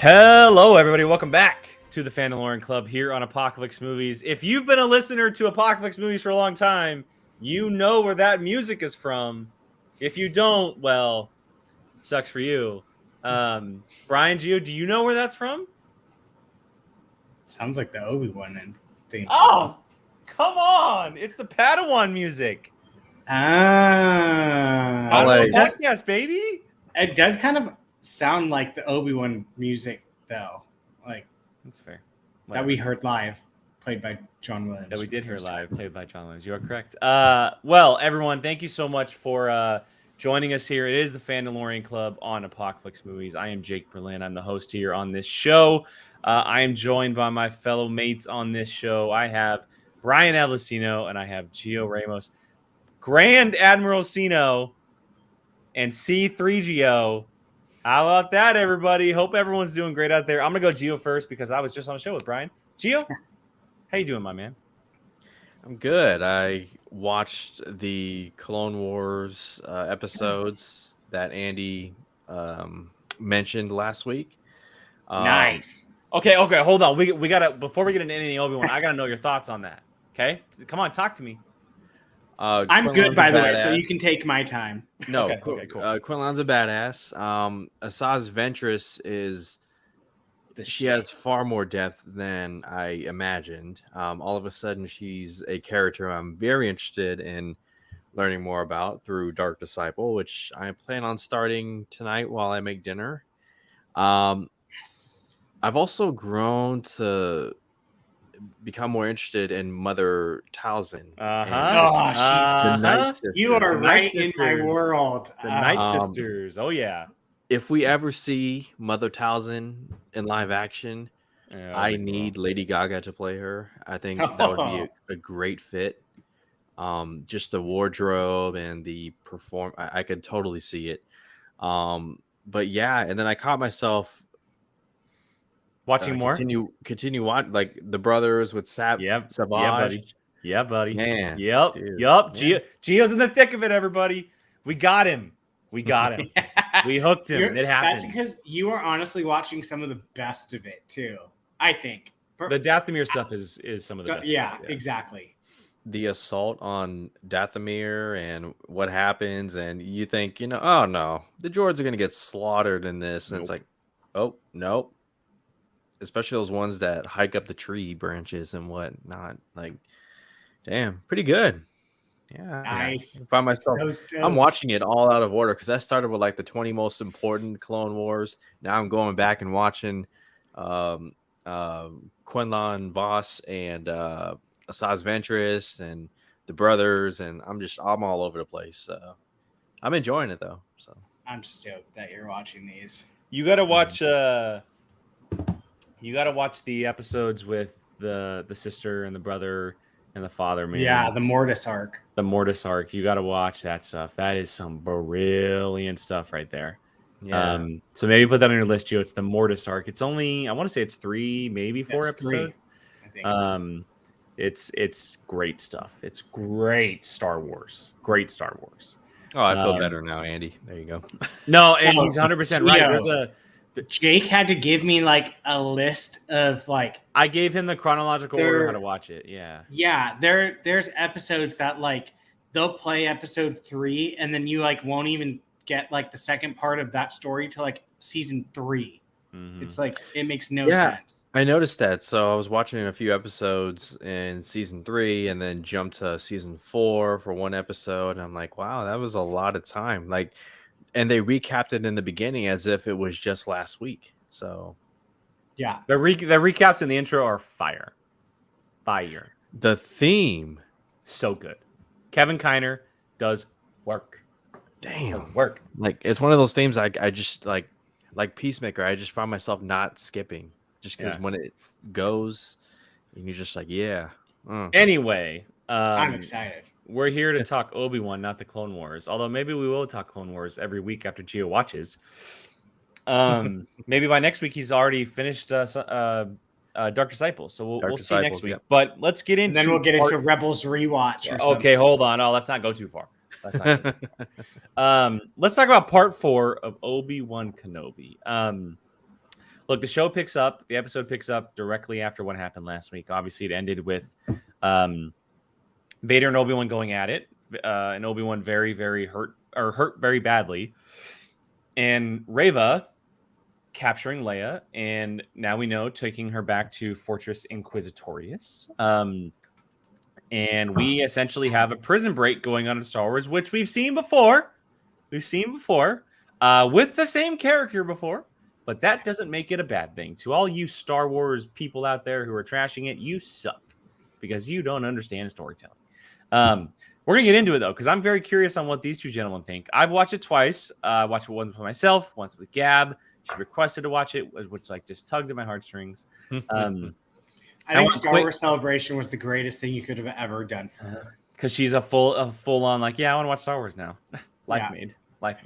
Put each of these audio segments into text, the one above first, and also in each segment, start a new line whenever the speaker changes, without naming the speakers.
Hello, everybody. Welcome back to the Fandalorian Club here on Apocalypse Movies. If you've been a listener to Apocalypse Movies for a long time, you know where that music is from. If you don't, well, sucks for you. Brian, Gio, do you know where that's from?
Sounds like the Obi-Wan theme.
Oh, come on. It's the Padawan music. Padawan podcast, baby.
It does kind of sound like the Obi-Wan music, though. Like,
that's fair.
That we heard live, played by John Williams.
That we did hear live, played by John Williams. You are correct. Well, everyone, thank you so much for joining us here. It is the Fandalorian Club on Apocalypse Movies. I am Jake Berlin. I'm the host here on this show. I am joined by my fellow mates on this show. I have Brian Avlicino and I have Gio Ramos. Grand Admiral Sino and C3GO. How about that, everybody? Hope everyone's doing great out there. I'm going to go Gio first because I was just on a show with Brian. Gio, how you doing, my man?
I'm good. I watched the Clone Wars episodes that Andy mentioned last week.
Nice.
Okay, hold on. We got to, before we get into anything Obi-Wan, I got to know your thoughts on that. Okay? Come on, talk to me.
I'm good, by the way, so you can take my time.
No,
okay, cool.
Quinlan's a badass. Asajj Ventress she has far more depth than I imagined. All of a sudden, she's a character I'm very interested in learning more about through Dark Disciple, which I plan on starting tonight while I make dinner.
Yes.
I've also grown to become more interested in Mother Talzin.
The Night Sisters. You are right in my world.
The Night Sisters. Oh, yeah.
If we ever see Mother Talzin in live action, I need Lady Gaga to play her. I think that would be a great fit. Just the wardrobe and the I could totally see it. But yeah, and then I caught myself
watching more.
Continue watch like the brothers with Savage.
Yeah, buddy.
Man.
Yep. Gio's in the thick of it, everybody. We got him. We hooked him. It happened.
That's because you are honestly watching some of the best of it too. I think
the Dathomir stuff is some of the best.
Yeah, exactly.
The assault on Dathomir and what happens, and you think, oh no, the Jords are gonna get slaughtered in this, and It's like, oh no. Especially those ones that hike up the tree branches and whatnot. Like, damn, pretty good. Yeah.
Nice.
I find myself, I'm watching it all out of order because I started with like the 20 most important Clone Wars. Now I'm going back and watching Quinlan Vos and Asajj Ventress and the brothers, and I'm all over the place. I'm enjoying it though. So
I'm stoked that you're watching these.
You gotta watch the episodes with the sister and the brother and the father, man.
Yeah, the Mortis arc.
The Mortis arc. You got to watch that stuff. That is some brilliant stuff right there.
Yeah.
So maybe put that on your list, Gio. It's the Mortis arc. It's only, I want to say it's 3, maybe 4 episodes.
3, I think.
It's great stuff. It's great Star Wars. Great Star Wars.
Oh, I feel better now, Andy. There you go.
No, and he's 100% right. There's
Jake had to give me like a list of like.
I gave him the chronological order how to watch it. Yeah.
Yeah, there's episodes that like they'll play episode 3 and then you like won't even get like the second part of that story till like season 3. Mm-hmm. It's like it makes no sense.
I noticed that. So I was watching a few episodes in season 3 and then jumped to season 4 for one episode. And I'm like, wow, that was a lot of time. Like. And they recapped it in the beginning as if it was just last week. So,
yeah.
The recaps in the intro are fire.
The theme.
So good. Kevin Kiner does work.
Damn.
Work.
Like, it's one of those themes I just, like Peacemaker, I just find myself not skipping. Just because when it goes, and you're just like, yeah.
Anyway.
I'm excited.
We're here to talk Obi-Wan, not the Clone Wars. Although maybe we will talk Clone Wars every week after Gio watches. Maybe by next week he's already finished Dark Disciple. So we'll see next week. Yeah. But let's get into.
And then we'll get into Rebels rewatch.
Okay, hold on. Oh, let's not go too far. Let's talk about part 4 of Obi-Wan Kenobi. look, the show picks up. The episode picks up directly after what happened last week. Obviously, it ended with Vader and Obi-Wan going at it, and Obi-Wan very, very hurt very badly, and Reva capturing Leia, and now we know taking her back to Fortress Inquisitorius. And we essentially have a prison break going on in Star Wars, which we've seen before. With the same character before, but that doesn't make it a bad thing. To all you Star Wars people out there who are trashing it, you suck because you don't understand storytelling. We're going to get into it, though, because I'm very curious on what these two gentlemen think. I've watched it twice. I watched it once with myself, once with Gab. She requested to watch it, which like just tugged at my heartstrings.
I think Star Wars Celebration was the greatest thing you could have ever done for her.
Because she's a full on like, yeah, I want to watch Star Wars now. Life made. But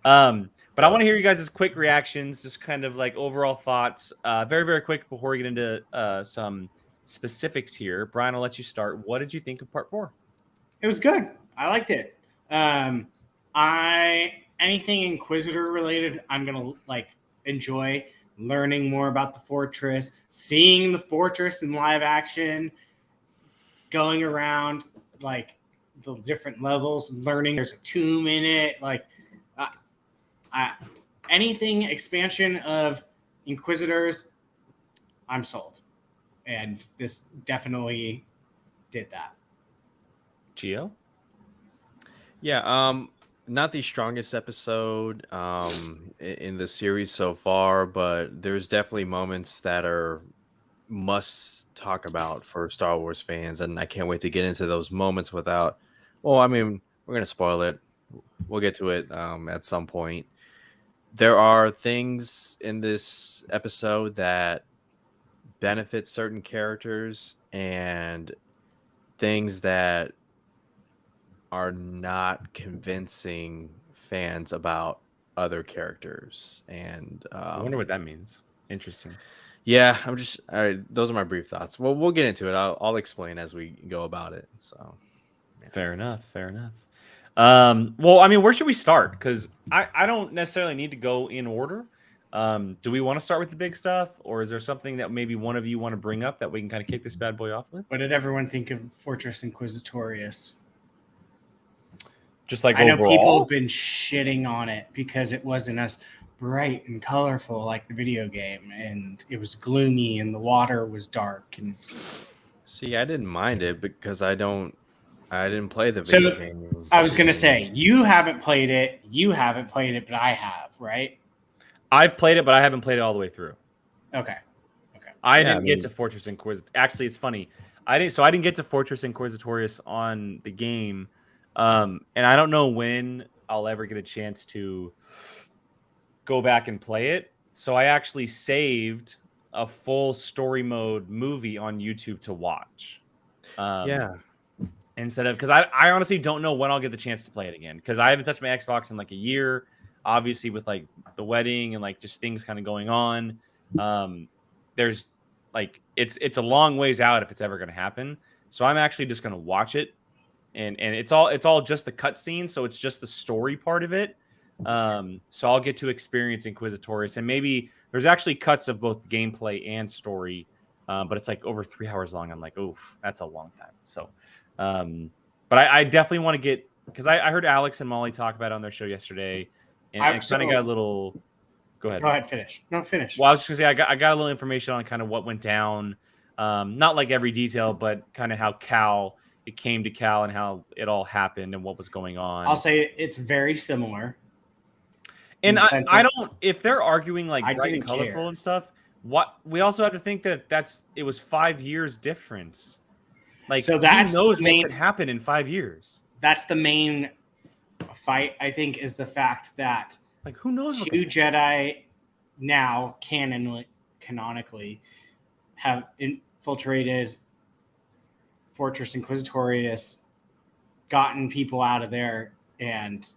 I want to hear you guys' quick reactions, just kind of like overall thoughts. Very, very quick before we get into some specifics here. Brian, I'll let you start. What did you think of part 4?
It was good. I liked it. Anything Inquisitor related, I'm gonna like enjoy learning more about the fortress, seeing the fortress in live action, going around like the different levels, learning there's a tomb in it. Like, anything expansion of Inquisitors, I'm sold, and this definitely did that.
Gio?
Yeah, not the strongest episode in the series so far, but there's definitely moments that are must talk about for Star Wars fans, and I can't wait to get into those moments without. Well, I mean, we're gonna spoil it. We'll get to it at some point. There are things in this episode that benefit certain characters and things that are not convincing fans about other characters. And
I wonder what that means. Interesting.
Yeah, I'm just those are my brief thoughts. Well, we'll get into it. I'll explain as we go about it. So
yeah. Fair enough. Well, I mean, where should we start? Because I don't necessarily need to go in order. Do we want to start with the big stuff, or is there something that maybe one of you want to bring up that we can kind of kick this bad boy off with?
What did everyone think of Fortress Inquisitorius?
Just like
I know
overall?
people have been shitting on it because it wasn't as bright and colorful like the video game, and it was gloomy and the water was dark. And
see, I didn't mind it because I didn't play the video game.
I was gonna say you haven't played it, but I have, right?
I've played it, but I haven't played it all the way through.
Okay.
I didn't get to Fortress Inquisitorius. Actually, it's funny. I didn't get to Fortress Inquisitorius on the game. And I don't know when I'll ever get a chance to go back and play it. So I actually saved a full story mode movie on YouTube to watch. Instead of, because I honestly don't know when I'll get the chance to play it again, because I haven't touched my Xbox in like a year, obviously with like the wedding and like just things kind of going on. There's like it's a long ways out if it's ever going to happen. So I'm actually just going to watch it. And it's all just the cutscene, so it's just the story part of it. So I'll get to experience Inquisitorius, and maybe there's actually cuts of both gameplay and story, but it's like over 3 hours long. I'm like, oof, that's a long time. So, but I definitely want to get, because I heard Alex and Molly talk about it on their show yesterday, and I kind of got a little. Go ahead.
Finish. No, finish.
Well, I was just gonna say I got a little information on kind of what went down, not like every detail, but kind of how it came to Cal and how it all happened and what was going on.
I'll say it's very similar.
And I don't, if they're arguing like bright and colorful
care.
And stuff, what we also have to think that it was 5 years difference. Like, so who knows what could happen in 5 years?
That's the main fight, I think, is the fact that
like who knows?
Two Jedi now canonically have infiltrated Fortress Inquisitorius, gotten people out of there, and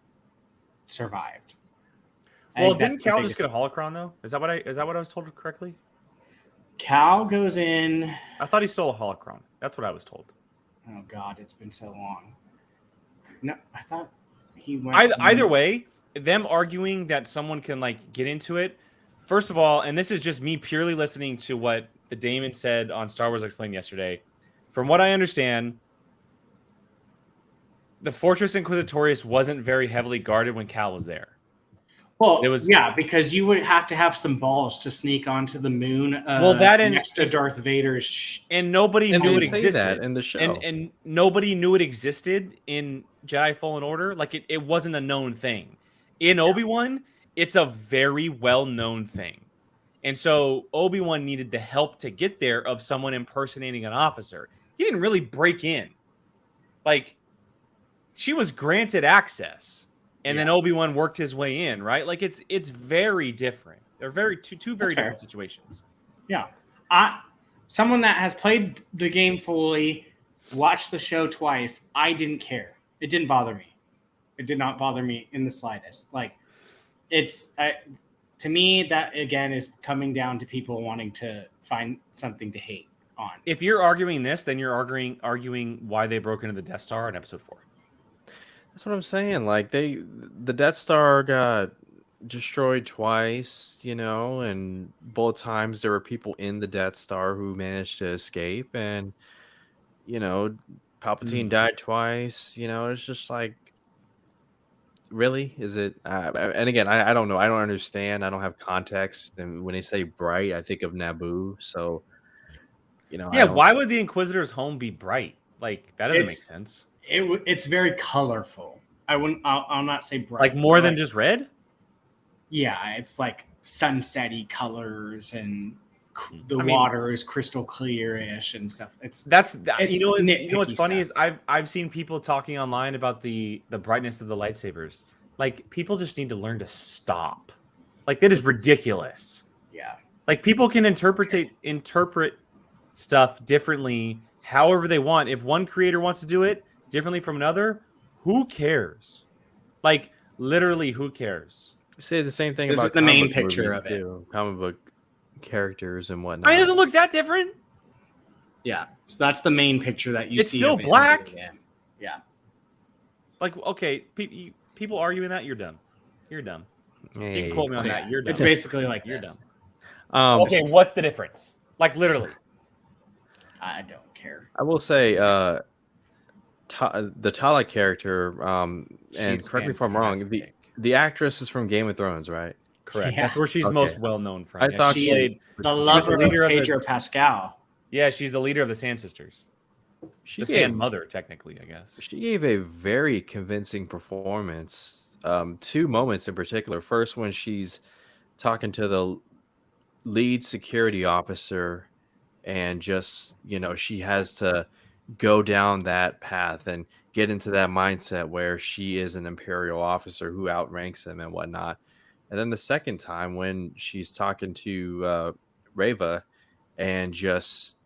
survived.
Well, didn't Cal just get a holocron though? Is that what I was told correctly?
Cal goes in.
I thought he stole a holocron. That's what I was told.
Oh God, it's been so long. No, I thought he went.
Either way, them arguing that someone can like get into it, first of all, and this is just me purely listening to what the Damon said on Star Wars Explained yesterday. From what I understand, the Fortress Inquisitorius wasn't very heavily guarded when Cal was there.
Well, yeah, because you would have to have some balls to sneak onto the moon. Next to Darth Vader's,
and nobody knew it existed
that in the show,
and nobody knew it existed in Jedi Fallen Order. Like it wasn't a known thing. In Obi-Wan, it's a very well-known thing, and so Obi-Wan needed the help to get there of someone impersonating an officer. He didn't really break in, like she was granted access. And then Obi-Wan worked his way in, right? Like it's very different. They're two very different situations.
Yeah. Someone that has played the game fully, watched the show twice, I didn't care. It didn't bother me. It did not bother me in the slightest. Like to me, that again is coming down to people wanting to find something to hate on.
If you're arguing this, then you're arguing why they broke into the Death Star in Episode 4.
That's what I'm saying. Like the Death Star got destroyed twice, and both times there were people in the Death Star who managed to escape, and Palpatine died twice. It's just like, really, is it? And again, I don't know. I don't understand. I don't have context. And when they say bright, I think of Naboo. So,
yeah. Why would the Inquisitor's home be bright? Like that doesn't make sense.
It's very colorful. I'll not say bright.
Like more than just red?
Yeah, it's like sunsetty colors and water is crystal clear-ish and stuff.
What's funny is I've seen people talking online about the brightness of the lightsabers. Like people just need to learn to stop. Like that is ridiculous.
Yeah.
Like people can interpret stuff differently however they want. If one creator wants to do it differently from another, who cares? Like literally, who cares?
You say the same thing
about
this is
the main picture of it.
Comic book characters and whatnot.
It doesn't look that different.
Yeah, so that's the main picture that you see.
It's still black.
Yeah.
Like okay, people arguing that you're dumb. You're dumb.
Yeah,
you can quote me on that. You're dumb.
It's basically like
you're
this.
Dumb. Okay, what's the difference? Like literally.
I don't care.
I will say the Tala character, and correct me if I'm wrong, the actress is from Game of Thrones, right?
Correct. Yeah. That's where she's most well known from.
I thought
she is the lover of Pedro Pascal.
Yeah, she's the leader of the Sand Sisters. Sand Mother, technically, I guess.
She gave a very convincing performance. Two moments in particular. First, when she's talking to the lead security officer, and just she has to go down that path and get into that mindset where she is an Imperial officer who outranks him and whatnot. And then the second time when she's talking to Reva and just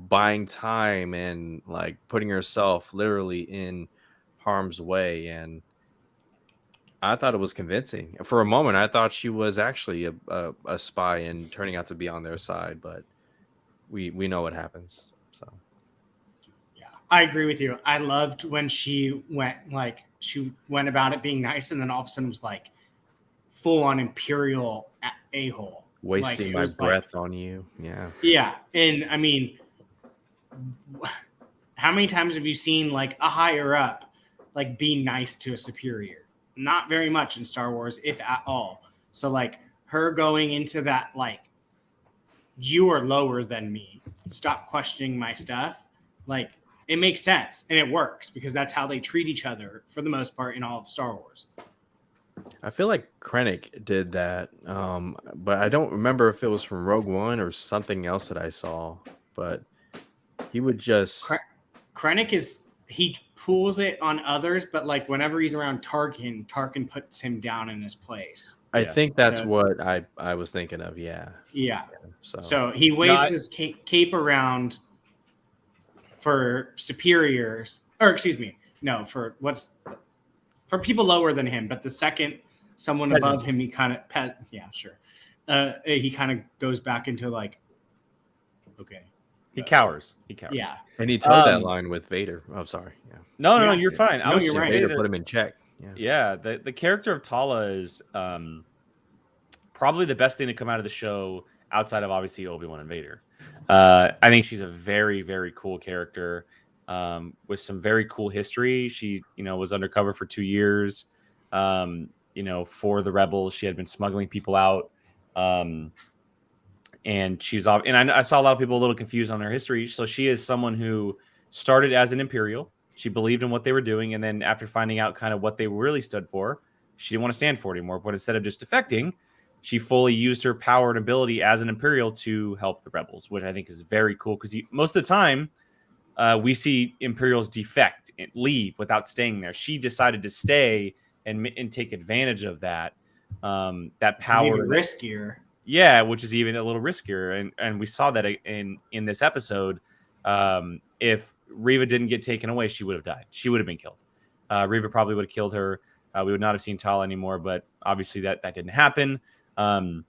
buying time and like putting herself literally in harm's way, and I thought it was convincing. For a moment I thought she was actually a spy and turning out to be on their side, but we know what happens. So
yeah, I agree with you. I loved when she went about it being nice, and then all of a sudden was like full on Imperial a-hole.
Wasting my breath on you. Yeah.
Yeah. And I mean, how many times have you seen like a higher up like be nice to a superior? Not very much in Star Wars, if at all. So like her going into that, like, you are lower than me, stop questioning my stuff. Like it makes sense and it works because that's how they treat each other for the most part in all of Star Wars.
I feel like Krennic did that, but I don't remember if it was from Rogue One or something else that I saw. But he would just
Krennic he pulls it on others, but like whenever he's around Tarkin puts him down in his place.
I think that's what I was thinking of. Yeah.
So he waves his cape around for superiors, or excuse me, no, for people lower than him, but the second someone above him, he kind of he kind of goes back into like, okay,
he cowers.
Yeah,
and he told that line with Vader. Oh, sorry. Yeah.
No, you're fine.
I was right.
Vader put him in check.
Yeah, the character of Tala is probably the best thing to come out of the show outside of obviously Obi-Wan and Vader. I think she's a very, very cool character with some very cool history. She, was undercover for 2 years, for the rebels. She had been smuggling people out. And she's off. And I saw a lot of people a little confused on her history. So she is someone who started as an Imperial. She believed in what they were doing. And then after finding out kind of what they really stood for, she didn't want to stand for it anymore. But instead of just defecting, she fully used her power and ability as an Imperial to help the rebels, which I think is very cool because most of the time we see Imperials defect and leave without staying there. She decided to stay and take advantage of that that power.
It's even riskier.
Yeah, which is even a little riskier, and we saw that in this episode. If Reva didn't get taken away, she would have died. She would have been killed. Reva probably would have killed her. We would not have seen Tala anymore, but obviously that didn't happen. I'm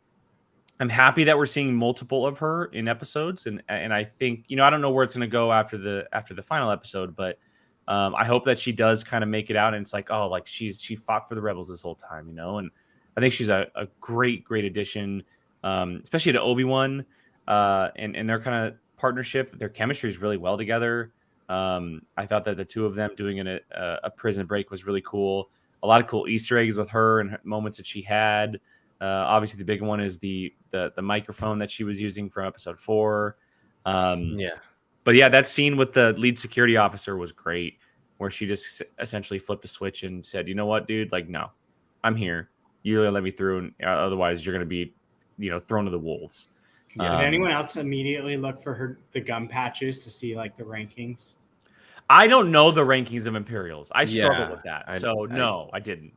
happy that we're seeing multiple of her in episodes, and I think I don't know where it's going to go after the final episode, but I hope that she does kind of make it out, and it's like she fought for the rebels this whole time, and I think she's a great addition, especially to Obi-Wan and their kind of partnership. Their chemistry is really well together. I thought that the two of them doing a prison break was really cool. A lot of cool Easter eggs with her and moments that she had. Obviously, the big one is the microphone that she was using from episode 4. But yeah, that scene with the lead security officer was great, where she just essentially flipped a switch and said, "You know what, dude? Like, no, I'm here. You really let me through, and otherwise you're going to be, thrown to the wolves."
Yeah. Did anyone else immediately look for the gum patches to see like the rankings?
I don't know the rankings of Imperials. I struggle with that. No, I didn't.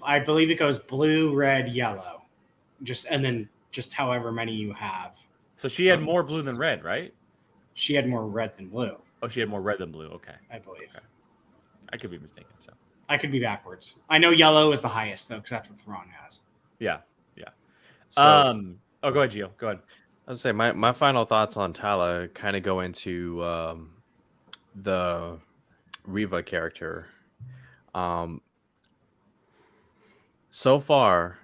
I believe it goes blue, red, yellow. And then however many you have.
So she had more blue than red, right?
She had more red than blue.
Oh, she had more red than blue. Okay.
I believe.
Okay. I could be mistaken. So
I could be backwards. I know yellow is the highest though, because that's what Thrawn has.
Yeah.
So,
go ahead, Gio. Go ahead.
I would say my final thoughts on Tala kind of go into the Reva character. So far,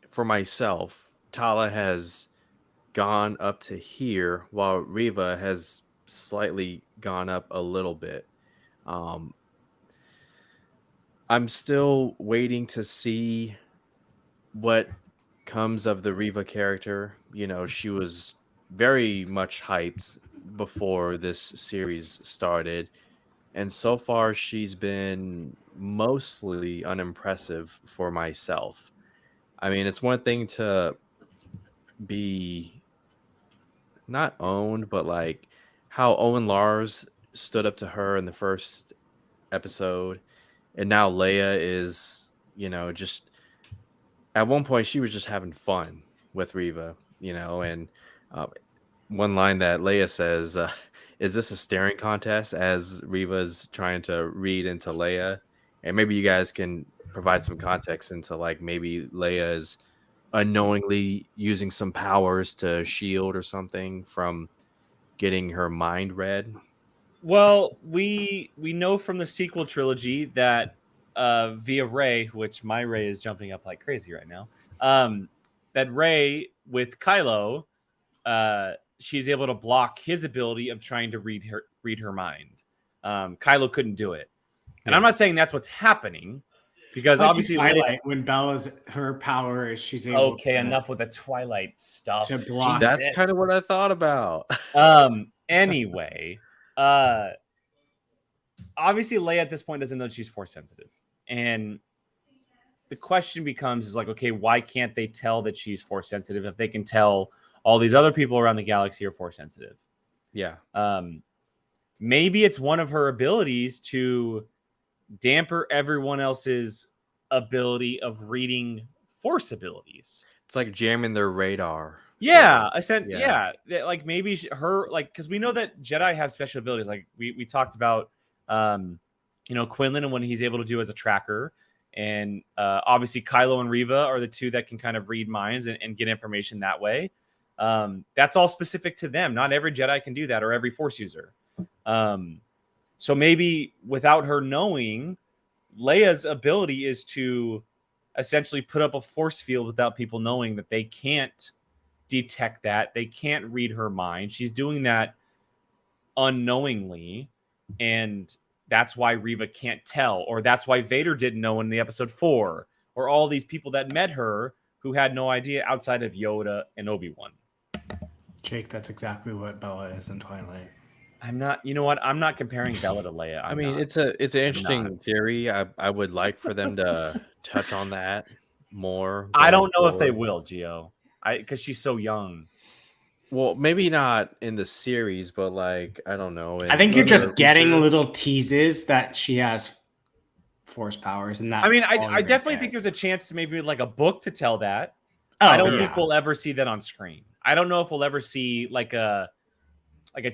for myself, Tala has gone up to here, while Reva has slightly gone up a little bit. I'm still waiting to see what comes of the Reva character. She was very much hyped before this series started, and so far she's been mostly unimpressive for myself. I mean, it's one thing to be not owned, but like how Owen Lars stood up to her in the first episode, and now Leia is, just at one point she was just having fun with Reva, and one line that Leia says, is this a staring contest, as Reva's trying to read into Leia? And maybe you guys can provide some context into like maybe Leia is unknowingly using some powers to shield or something from getting her mind read.
Well, we know from the sequel trilogy that via Rey, which my Rey is jumping up like crazy right now, that Rey with Kylo, she's able to block his ability of trying to read her mind. Kylo couldn't do it. And I'm not saying that's what's happening, because obviously
when Bella's her power is she's able
enough with the Twilight stuff.
To block.
That's kind of what I thought about.
Anyway, obviously Leia at this point doesn't know she's Force sensitive. And the question becomes is like, okay, why can't they tell that she's Force sensitive if they can tell all these other people around the galaxy are Force sensitive?
Yeah.
Maybe it's one of her abilities to damper everyone else's ability of reading Force abilities.
It's like jamming their radar.
Yeah, like maybe her, like, because we know that Jedi have special abilities. Like we talked about, Quinlan and what he's able to do as a tracker, and obviously Kylo and Reva are the two that can kind of read minds and get information that way. That's all specific to them. Not every Jedi can do that, or every Force user. So maybe without her knowing, Leia's ability is to essentially put up a force field without people knowing that they can't detect that. They can't read her mind. She's doing that unknowingly, and that's why Reva can't tell, or that's why Vader didn't know in the episode 4, or all these people that met her who had no idea outside of Yoda and Obi-Wan.
Jake, that's exactly what Bella is in Twilight.
I'm not, you know what? I'm not comparing Bella to Leia.
I mean, it's an interesting theory. I would like for them to touch on that more.
I don't know if they will, Gio, because she's so young.
Well, maybe not in the series, but like, I don't know.
I think you're just getting little teases that she has force powers, and that's.
I mean, I definitely think there's a chance to maybe like a book to tell that.
Oh,
I don't think we'll ever see that on screen. I don't know if we'll ever see like a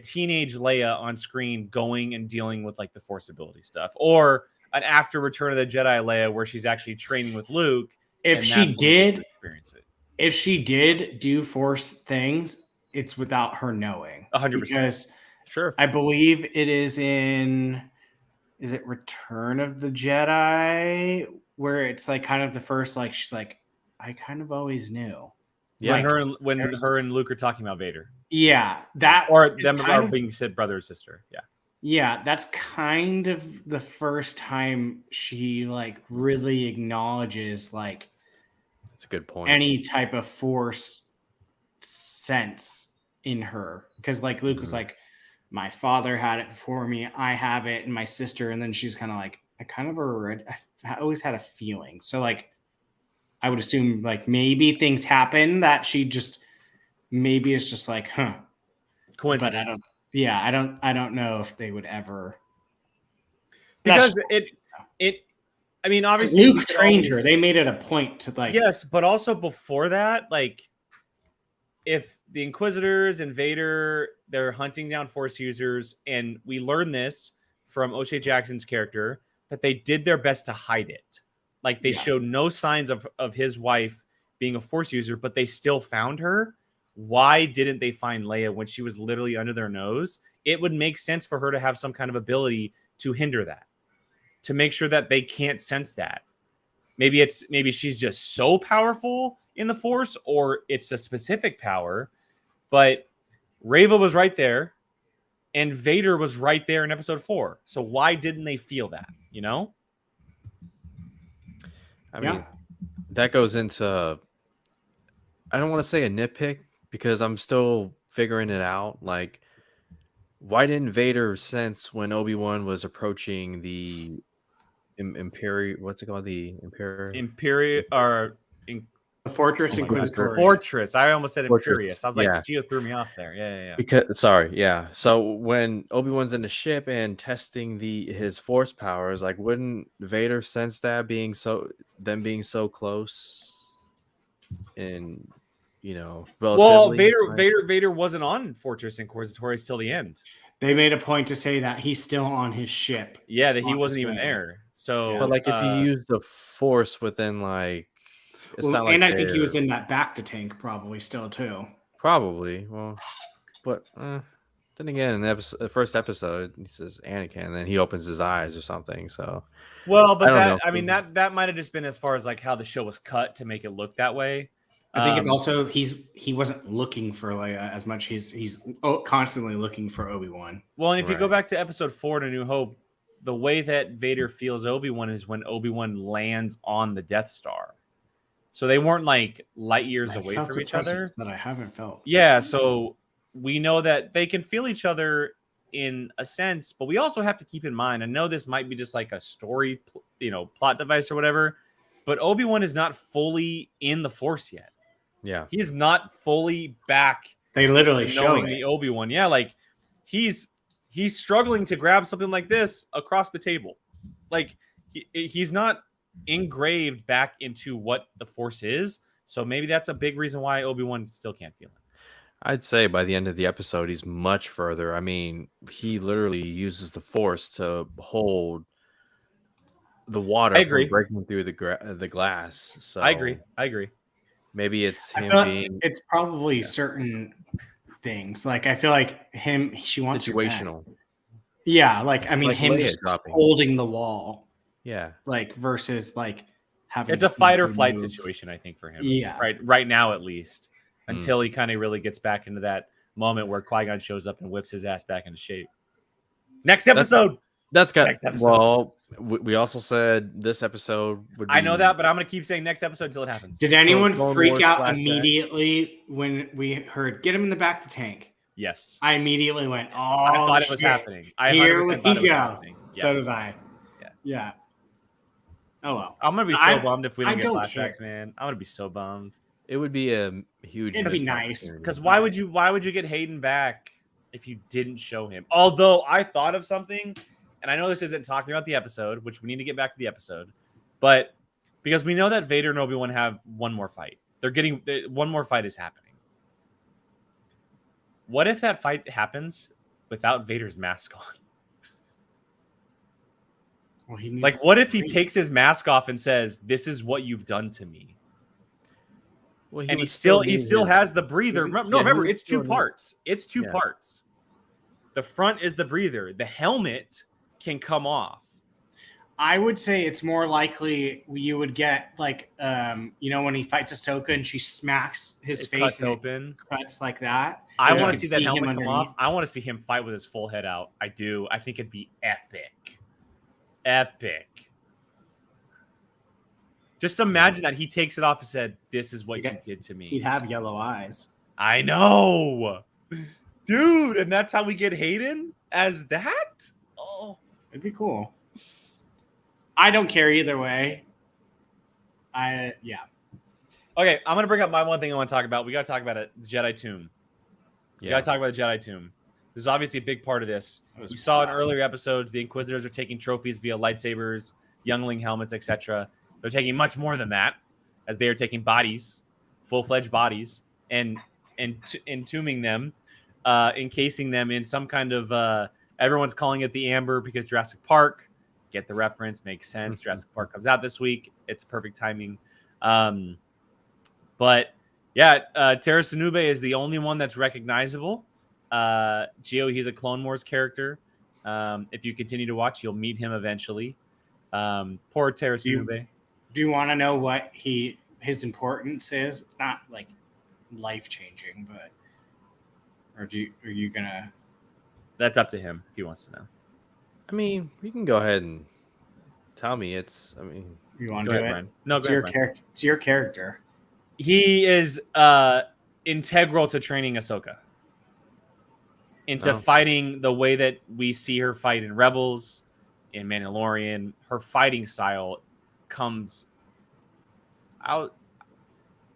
teenage Leia on screen going and dealing with like the force ability stuff, or an after Return of the Jedi Leia where she's actually training with Luke.
If she did experience it, if she did do force things, it's without her knowing.
100%.
Because
sure,
I believe it is in. Is it Return of the Jedi where it's like kind of the first like she's like, I kind of always knew.
Yeah, like, when her and Luke are talking about Vader.
Yeah, that
or them are being said brother or sister. Yeah.
Yeah, that's kind of the first time she like really acknowledges like
that's a good point.
Any type of force sense in her. Because like Luke was like, my father had it before me, I have it, and my sister, and then she's kind of like, I always had a feeling. So like I would assume like maybe things happen that she just maybe it's just like,
coincidence.
But I don't know if they would ever,
because I mean, obviously
Luke trained her. They made it a point to like,
yes, but also before that, like if the Inquisitors and Vader, they're hunting down Force users, and we learn this from O'Shea Jackson's character that they did their best to hide it. Like they showed no signs of his wife being a Force user, but they still found her. Why didn't they find Leia when she was literally under their nose? It would make sense for her to have some kind of ability to hinder that, to make sure that they can't sense that. Maybe she's just so powerful in the Force, or it's a specific power. But Reva was right there, and Vader was right there in episode 4. So why didn't they feel that? You know?
I mean, that goes into, I don't want to say a nitpick because I'm still figuring it out. Like, why didn't Vader sense when Obi-Wan was approaching the Imperial? What's it called? The
Imperial or the Fortress Inquisitorial.
Fortress. I almost said Imperious. I was like, Gio threw me off there. Yeah.
Because So when Obi-Wan's in the ship and testing his force powers, like, wouldn't Vader sense that being so close? And relatively.
Well, Vader wasn't on Fortress Inquisitorius till the end.
They made a point to say that he's still on his ship.
Yeah, that he wasn't even there. So,
but like, if you use the Force within like.
And I think he was in that back to tank probably still too.
Probably. Well, but then again, in the first episode, he says Anakin, and then he opens his eyes or something. So,
well, but that might have just been as far as like how the show was cut to make it look that way.
I think it's also he wasn't looking for Leia as much. He's constantly looking for Obi-Wan.
Well, and if you go back to episode 4 to New Hope, the way that Vader feels Obi-Wan is when Obi-Wan lands on the Death Star. So they weren't like light years away from each other.
That I haven't felt.
Yeah, so we know that they can feel each other in a sense, but we also have to keep in mind, I know this might be just like a story, plot device or whatever, but Obi-Wan is not fully in the Force yet.
Yeah.
He's not fully back.
They literally showing
the Obi-Wan. Yeah, like he's struggling to grab something like this across the table. Like he's not engraved back into what the Force is. So maybe that's a big reason why Obi-Wan still can't feel it.
I'd say by the end of the episode, he's much further. I mean, he literally uses the Force to hold the water from breaking through the glass. So
I agree.
Maybe it's him being.
It's probably certain things. Like I feel like she wants
situational.
Yeah, like I mean, him just holding the wall.
Yeah,
like versus like having.
It's a fight or flight situation, I think, for him.
Yeah.
Right now, at least, until he kind of really gets back into that moment where Qui-Gon shows up and whips his ass back into shape. Next episode.
That's got.
Next episode.
Well, we also said this episode would be.
I know that, but I'm gonna keep saying next episode until it happens.
Did anyone freak
Wars
out
flashback.
immediately when we heard "Get him in the back to tank"?
Yes.
I immediately went, "Oh,
I thought it was
shit.
happening. I
Here
100%
we
thought it was
go."
happening. Yeah.
So did I.
Yeah.
Yeah. Oh well.
I'm gonna be so
I-
bummed if we
I
don't get
don't
flashbacks,
care.
man. I'm gonna be so bummed.
It would be a huge.
It'd be
missed
nice.
opportunity.
Because why would you get Hayden back if you didn't show him? Although I thought of something, and I know this isn't talking about the episode, which we need to get back to the episode, but because we know that Vader and Obi-Wan have one more fight. One more fight is happening. What if that fight happens without Vader's mask on?
Well, he needs
Like, what
to
if he
breathe.
takes his mask off and says, "This is what you've done to me"?
Well,
And he
would
still
need
has the breather.
Doesn't-
No,
yeah,
remember,
he would
it's two
still need-
parts. It's two
Yeah.
parts. The front is the breather. The helmet can come off.
I would say it's more likely you would get like when he fights Ahsoka and she smacks his
It
face
cuts
and it
open.
cuts like that.
I
And you
want to
can
see that
him
helmet come
underneath.
off. I want to see him fight with his full head out. I do. I think it'd be epic. Epic. Just imagine that he takes it off and said, "This is what you did to
He'd
me."
have yellow eyes.
I know. Dude, and that's how we get Hayden as that? Oh.
It'd be cool. I don't care either way. Yeah.
Okay, I'm gonna bring up my one thing I want to talk about. We gotta talk about it. The Jedi Tomb. We gotta talk about the Jedi Tomb. This is obviously a big part of this. We saw in earlier episodes the Inquisitors are taking trophies via lightsabers, youngling helmets, etc. They're taking much more than that, as they are taking bodies, full-fledged bodies, and entombing them, encasing them in some kind of. Everyone's calling it the Amber because Jurassic Park. Get the reference, makes sense. Jurassic Park comes out this week. It's perfect timing. But yeah, Tara Sinube is the only one that's recognizable. Gio, he's a Clone Wars character. If you continue to watch, you'll meet him eventually. Poor Tara Sinube.
Do you want to know what his importance is? It's not like life changing, but are you gonna?
That's up to him if he wants to know.
I mean, you can go ahead and tell me.
You want
Go
to
ahead,
do it?
Brian. No,
It's
go
your
ahead, Brian.
character. It's your character.
He is integral to training Ahsoka into fighting the way that we see her fight in Rebels, in Mandalorian. Her fighting style comes out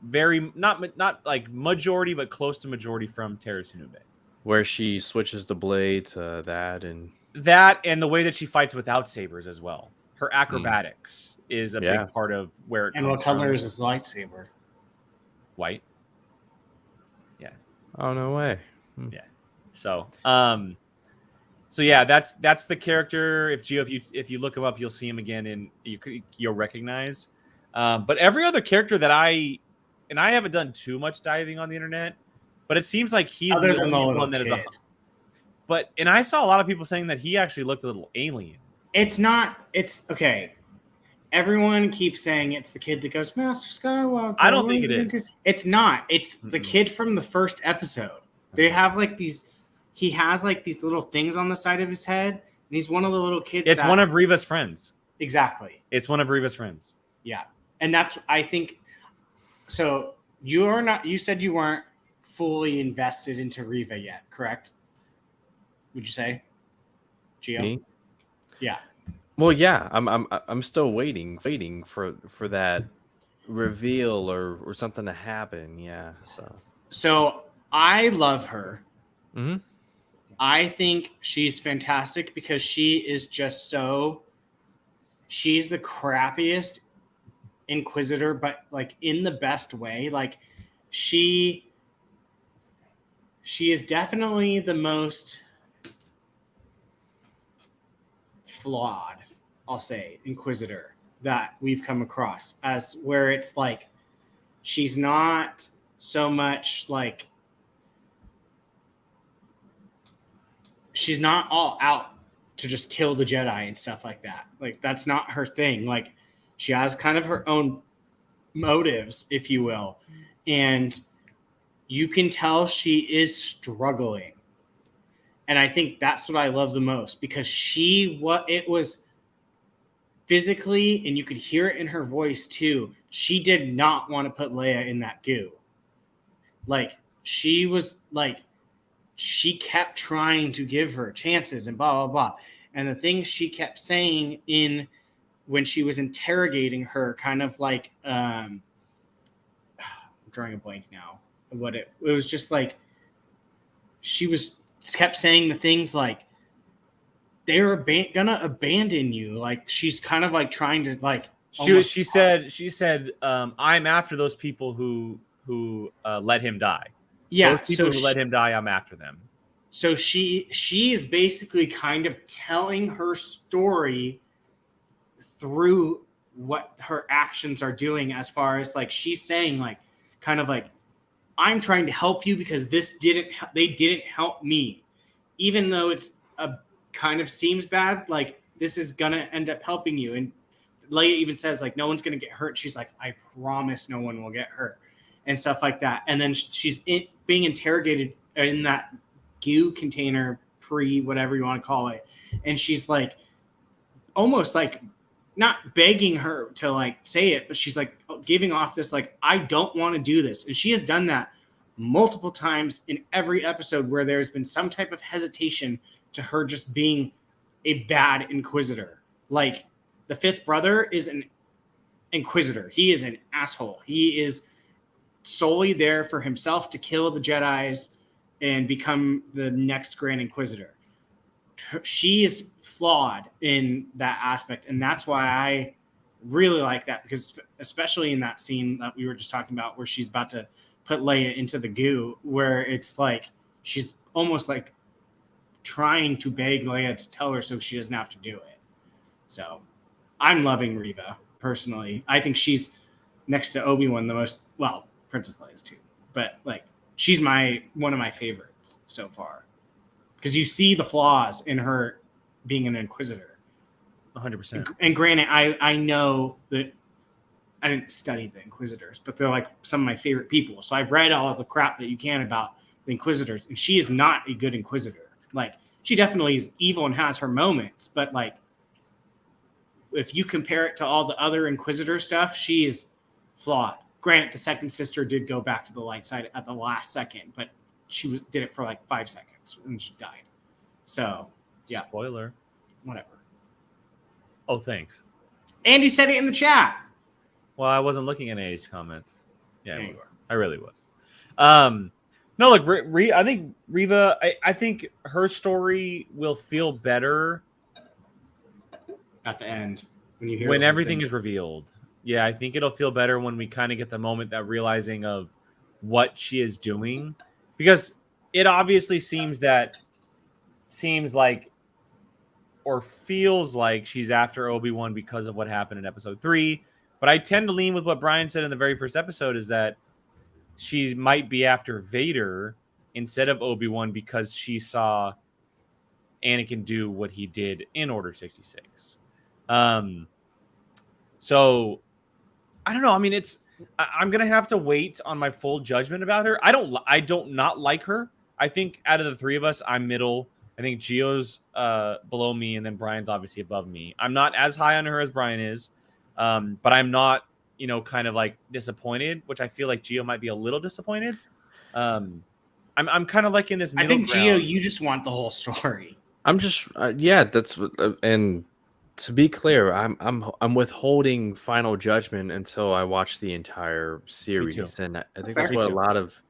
very not like majority, but close to majority from Tara Sinube.
Where she switches the blade to that and
the way that she fights without sabers as well. Her acrobatics is a big part of where it
And
comes
what color
from.
is his lightsaber?
White.
oh no way.
So yeah, that's the character. If you look him up, you'll see him again, and you'll recognize. But every other character that I haven't done too much diving on the internet, but it seems like he's
Other
the
than the
only
little
one that is
kid.
and I saw a lot of people saying that he actually looked a little alien.
It's not. It's okay. Everyone keeps saying it's the kid that goes Master Skywalker.
I don't think it is.
It's not. It's the kid from the first episode. They have like these. He has like these little things on the side of his head, and he's one of the little kids.
It's one of Reva's friends.
Exactly.
It's one of Reva's friends.
Yeah, and that's I think. So you are not. You said you weren't fully invested into Reva yet, correct? Would you say, Gio?
Me?
Yeah.
Well, yeah, I'm still waiting for that reveal or something to happen. Yeah,
So I love her.
Mm-hmm.
I think she's fantastic because she is just she's the crappiest Inquisitor, but like in the best way. Like she is definitely the most flawed, I'll say, Inquisitor that we've come across, as where it's like she's not so much like she's not all out to just kill the Jedi and stuff like that. Like that's not her thing. Like She has kind of her own motives, if you will. And you can tell she is struggling. And I think that's what I love the most, because it was physically, and you could hear it in her voice too. She did not want to put Leia in that goo. Like, she kept trying to give her chances and blah, blah, blah. And the things she kept saying when she was interrogating her, kind of like, I'm drawing a blank now. It was just like, she kept saying the things like, they're gonna abandon you. Like, she's kind of like trying to like.
She said, I'm after those people who let him die.
Yeah,
those people who let him die, I'm after them.
So she is basically kind of telling her story through what her actions are doing, as far as like, she's saying like, kind of like, I'm trying to help you because they didn't help me, even though it's kind of seems bad. Like, this is gonna end up helping you. And Leia even says like, no one's gonna get hurt. She's like, I promise no one will get hurt, and stuff like that. And then she's being interrogated in that goo container, whatever you want to call it, and she's like, almost like not begging her to like say it, but she's like giving off this like, I don't want to do this. And she has done that multiple times in every episode where there's been some type of hesitation to her just being a bad inquisitor. Like, the fifth brother is an inquisitor. He is an asshole. He is solely there for himself to kill the Jedis and become the next Grand Inquisitor. She is flawed in that aspect, and that's why I really like that, because especially in that scene that we were just talking about, where she's about to put Leia into the goo, where it's like she's almost like trying to beg Leia to tell her so she doesn't have to do it. So I'm loving Reva personally. I think she's, next to Obi-Wan, the most, well, Princess Leia's too, but like, she's one of my favorites so far, because you see the flaws in her being an inquisitor.
100%.
And granted, I know that I didn't study the Inquisitors, but they're like some of my favorite people. So I've read all of the crap that you can about the Inquisitors, and she is not a good Inquisitor. Like, she definitely is evil and has her moments, but like, if you compare it to all the other Inquisitor stuff, she is flawed. Granted, the second sister did go back to the light side at the last second, but she did it for like 5 seconds and she died. So, yeah.
Spoiler.
Whatever.
Oh, thanks.
Andy said it in the chat.
Well, I wasn't looking at Andy's comments. Yeah, I really was. No, look, I think Reva, I think her story will feel better
at the end
when everything is revealed. Yeah, I think it'll feel better when we kind of get the moment, that realizing of what she is doing, because it obviously seems like or feels like she's after Obi-Wan because of what happened in episode 3. But I tend to lean with what Brian said in the very first episode, is that she might be after Vader instead of Obi-Wan because she saw Anakin do what he did in Order 66. So I don't know. I mean, I'm going to have to wait on my full judgment about her. I don't not like her. I think out of the three of us, I'm middle. I think Gio's below me, and then Brian's obviously above me. I'm not as high on her as Brian is, but I'm not, kind of like disappointed, which I feel like Gio might be a little disappointed. I'm kind of like in this middle
I think
ground.
Gio, you just want the whole story.
I'm just that's what, and to be clear, I'm withholding final judgment until I watch the entire series, and I think that's what a lot of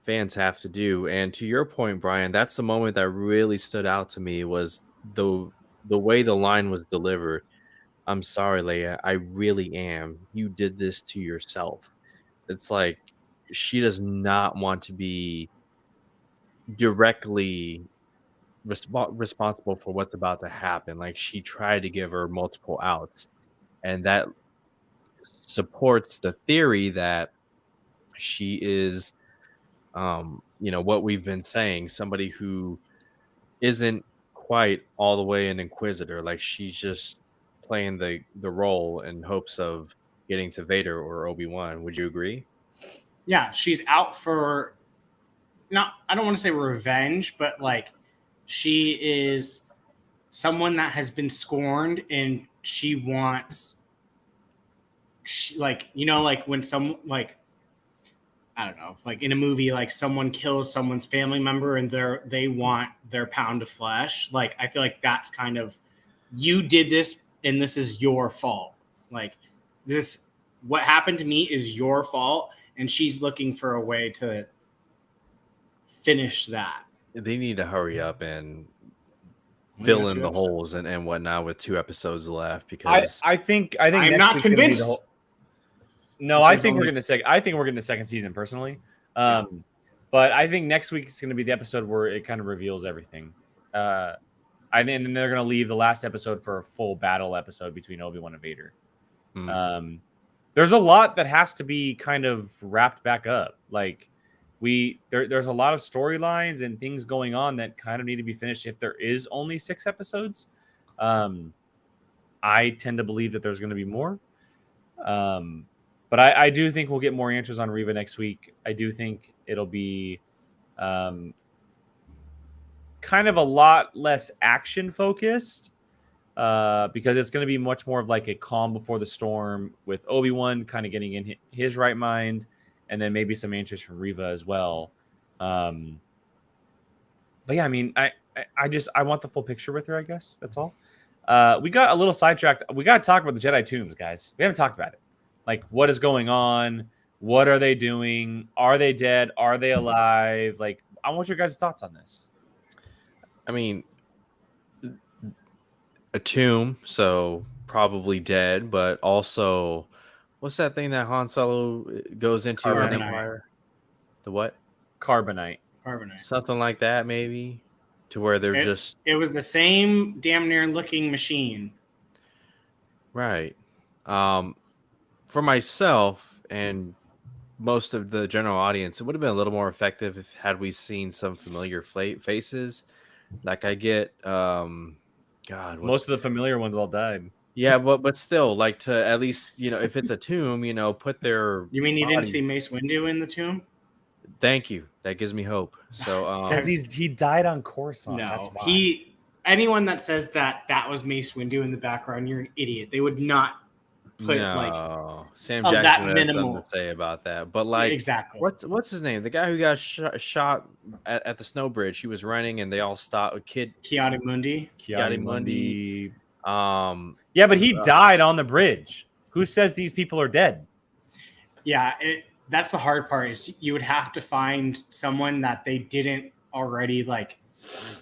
fans have to do. And to your point, Brian, that's the moment that really stood out to me, was the way the line was delivered. I'm sorry, Leia, I really am. You did this to yourself. It's like she does not want to be directly responsible for what's about to happen. Like, she tried to give her multiple outs, and that supports the theory that she is what we've been saying, somebody who isn't quite all the way an inquisitor. Like, she's just playing the role in hopes of getting to Vader or Obi-Wan. Would you agree?
Yeah, she's out for I don't want to say revenge, but like she is someone that has been scorned and she wants like when some like I don't know, like in a movie, like someone kills someone's family member and they want their pound of flesh. Like I feel like that's kind of, you did this and this is your fault. Like what happened to me is your fault, and she's looking for a way to finish that.
They need to hurry up and fill in the holes and whatnot with 2 episodes left, because
I think
I'm not convinced.
No, I think we're going to second season personally. But I think next week is going to be the episode where it kind of reveals everything. And then they're going to leave the last episode for a full battle episode between Obi-Wan and Vader. There's a lot that has to be kind of wrapped back up. Like there's a lot of storylines and things going on that kind of need to be finished if there is only 6 episodes. I tend to believe that there's going to be more. But I do think we'll get more answers on Reva next week. I do think it'll be kind of a lot less action focused because it's going to be much more of like a calm before the storm with Obi-Wan kind of getting in his right mind, and then maybe some answers from Reva as well. But yeah, I mean, I want the full picture with her, I guess. That's all. We got a little sidetracked. We got to talk about the Jedi Tombs, guys. We haven't talked about it. Like, what is going on? What are they doing? Are they dead? Are they alive? Like, I want your guys' thoughts on this.
I mean, a tomb, so probably dead, but also, what's that thing that Han Solo goes into in Empire? The what?
Carbonite.
Something like that, maybe, to where they're just...
It was the same damn near looking machine.
Right. For myself and most of the general audience, it would have been a little more effective had we seen some familiar faces. Like I get,
most of the familiar ones all died.
Yeah, but still, like to at least, if it's a tomb, put their...
You mean you didn't see Mace Windu in the tomb?
Thank you. That gives me hope. So
because he died on Coruscant.
No,
that's why.
Anyone that says that was Mace Windu in the background, you're an idiot. They would not put
Sam Jackson
that
had something to say about that. But like,
exactly,
what's his name? The guy who got shot at the snow bridge. He was running and they all stopped.
Kiadi-Mundi.
Yeah, but he died on the bridge. Who says these people are dead?
Yeah, that's the hard part. Is you would have to find someone that they didn't already like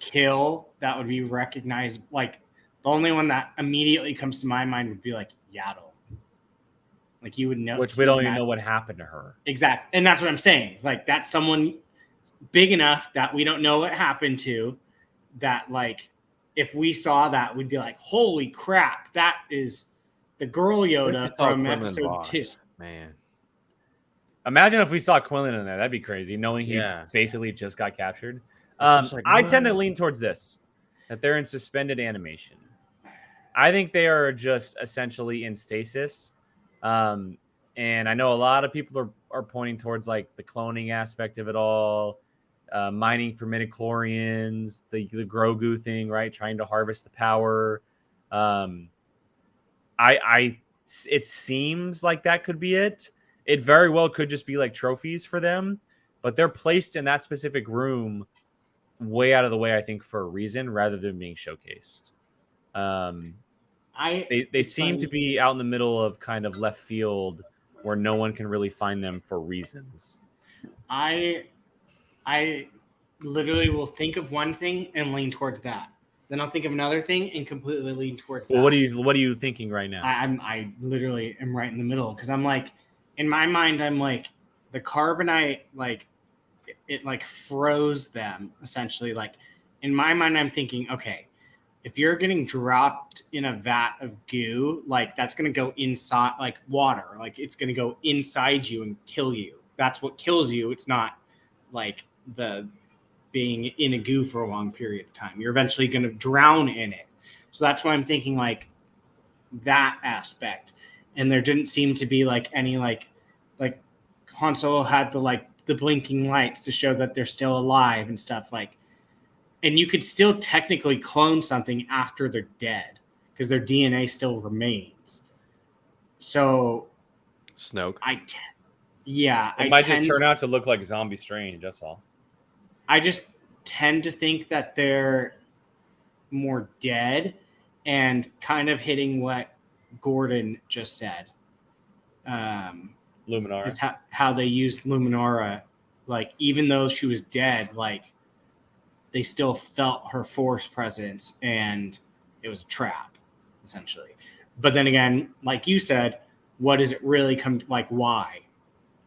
kill that would be recognized. Like the only one that immediately comes to my mind would be like Yaddle. Like you would know,
which we don't even know what happened to her.
Exactly, and that's what I'm saying. Like that's someone big enough that we don't know what happened to. That like, if we saw that, we'd be like, "Holy crap! That is the girl Yoda from episode 2."
Man,
imagine if we saw Quinlan in there. That'd be crazy. Knowing he basically just got captured. I tend to lean towards this, that they're in suspended animation. I think they are just essentially in stasis. And I know a lot of people are pointing towards like the cloning aspect of it all, mining for midichlorians, the Grogu thing, right? Trying to harvest the power. It seems like that could be it. It very well could just be like trophies for them, but they're placed in that specific room way out of the way, I think, for a reason rather than being showcased. They seem to be out in the middle of kind of left field where no one can really find them for reasons.
I literally will think of one thing and lean towards that. Then I'll think of another thing and completely lean towards that.
Well, what are you thinking right now?
I literally am right in the middle because I'm like, in my mind, I'm like the carbonite, like it like froze them essentially. Like in my mind, I'm thinking, okay, if you're getting dropped in a vat of goo, like that's going to go inside, like water, like it's going to go inside you and kill you. That's what kills you. It's not like the being in a goo for a long period of time. You're eventually going to drown in it. So that's why I'm thinking like that aspect, and there didn't seem to be like any like Han Solo had the blinking lights to show that they're still alive and stuff like, and you could still technically clone something after they're dead because their DNA still remains. So
Snoke.
It
might just turn out to look like Zombie Strange. That's all.
I just tend to think that they're more dead, and kind of hitting what Gordon just said.
Luminara
is how they used Luminara. Like, even though she was dead, like they still felt her force presence, and it was a trap, essentially. But then again, like you said, what does it really come to, like, why?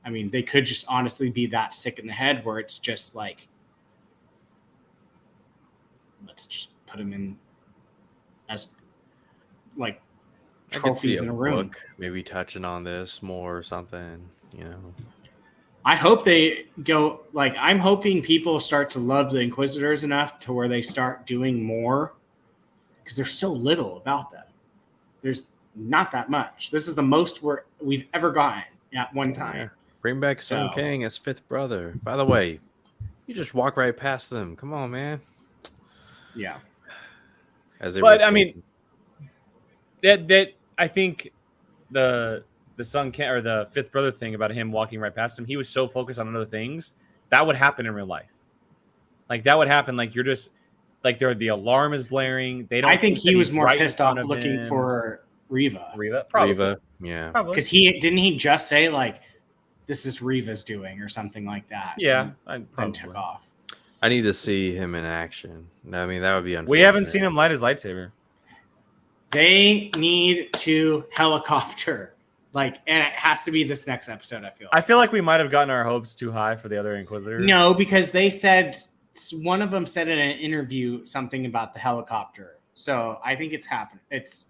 I mean, they could just honestly be that sick in the head where it's just like, let's just put them in as like trophies in a room.
Book, maybe touching on this more or something, you know.
I hope they go, like, I'm hoping people start to love the Inquisitors enough to where they start doing more, because there's so little about them. There's not that much. This is the most we've ever gotten at one time.
Yeah. Bring back Sun Kang as fifth brother. By the way, you just walk right past them. Come on, man.
Yeah.
But I mean, that I think the Sun Kang or the fifth brother thing about him walking right past him, he was so focused on other things that would happen in real life. Like, that would happen. Like, you're just like, the alarm is blaring. They don't.
I think he was more pissed off looking for Reva.
Probably.
Reva, yeah.
Because he just say like, "This is Reva's doing" or something like that.
Yeah,
then took off.
I need to see him in action. I mean, that would be unfortunate.
We haven't seen him light his lightsaber.
They need to helicopter, like, and it has to be this next episode.
I feel like we might have gotten our hopes too high for the other Inquisitors.
No, because they said, one of them said in an interview something about the helicopter. So I think it's happening. It's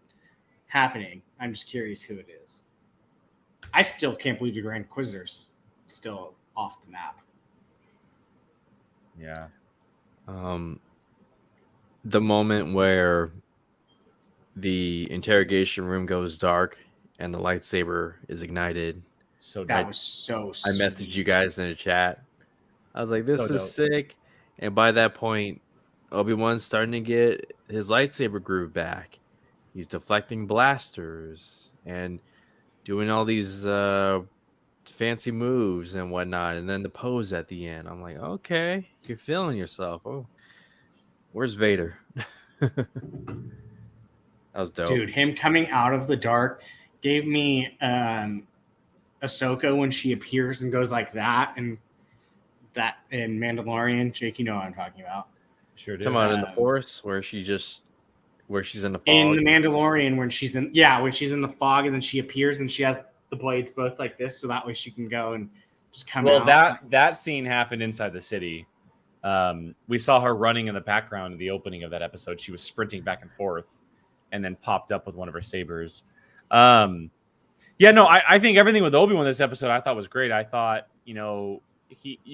happening. I'm just curious who it is. I still can't believe the Grand Inquisitor's still off the map.
Yeah.
The moment where the interrogation room goes dark and the lightsaber is ignited.
So that was so sweet.
I messaged you guys in the chat. I was like, this is sick. And by that point, Obi-Wan's starting to get his lightsaber groove back. He's deflecting blasters and doing all these fancy moves and whatnot. And then the pose at the end. I'm like, okay, you're feeling yourself. Oh, where's Vader? That was dope.
Dude, him coming out of the dark gave me Ahsoka when she appears and goes like that, and that in Mandalorian. Jake, you know what I'm talking about.
Sure do.
Come on, in the Force, where she's in the fog.
In the Mandalorian, when she's in the fog, and then she appears and she has the blades both like this, so that way she can go and just come out.
Well, that scene happened inside the city. We saw her running in the background in the opening of that episode. She was sprinting back and forth and then popped up with one of her sabers. I think everything with Obi-Wan this episode I thought was great. I thought, you